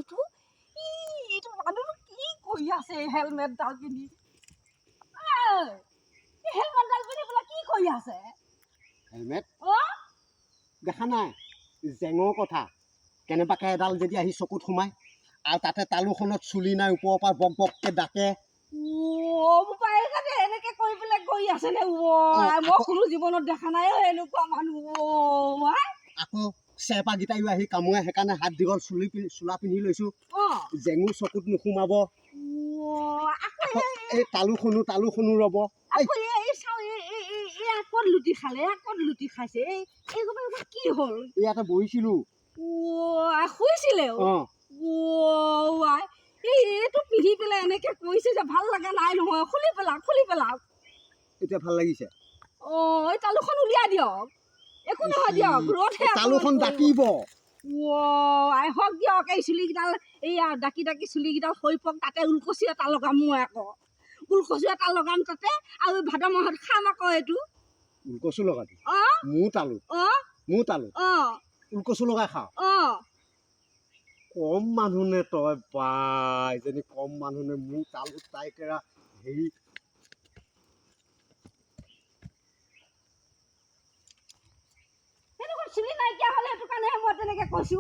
মানুহটো এইটো মানুহটো কি কৰি আছে হেলমেটডাল পিন্ধি হেলমেটডাল পিন্ধি বোলে কি কৰি আছে হেলমেট অ দেখা নাই জেঙৰ কথা কেনেবাকে এডাল যদি আহি চকুত সোমায় আৰু তাতে তালুখনত চুলি নাই ওপৰৰ পৰা বক বককে ডাকে এনেকে কৰি পেলাই গৈ আছে নে মই কোনো জীৱনত দেখা নাই এনেকুৱা মানুহ আকৌ চেপাকেইটাইও আহি কামোৰে সেইকাৰণে হাত দীঘল চোলা পিন্ধি লৈছো জেঙু চকুত নোসোমাব এই তালুখনো ৰব লুটি খালে লুটি খাইছে কি হ'ল ইয়াতে বহিছিলো শুইছিলে এইটো পিন্ধি পেলাই এনেকে কৈছে যে ভাল লগা নাই নহয় খুলি পেলাওক এতিয়া ভাল লাগিছে এই তালুখন উলিয়াই দিয়ক একো নহয় দিয়ক ৰ'দহে তালুখন ডাকিব হওক দিয়ক এই চুলিকেইডাল এইয়া ডাকি চুলিকেইডাল হৈ পক তাতে ঊলকচি এটা লগাম মই আকৌ ঊলকচি এটা লগাম তাতে আৰু ভাদ মাহত খাম আকৌ এইটো ঊলকচু লগাবি মোৰ তালু ঊলকচু লগাই খাওঁ কম মানুহ নে তই পাই যেনে কম মানুহ নে মোৰ তালু তাইকেৰা হেৰি চুলি নাইকিয়া হ'লে সেইটো কাৰণেহে মই তেনেকে কৈছো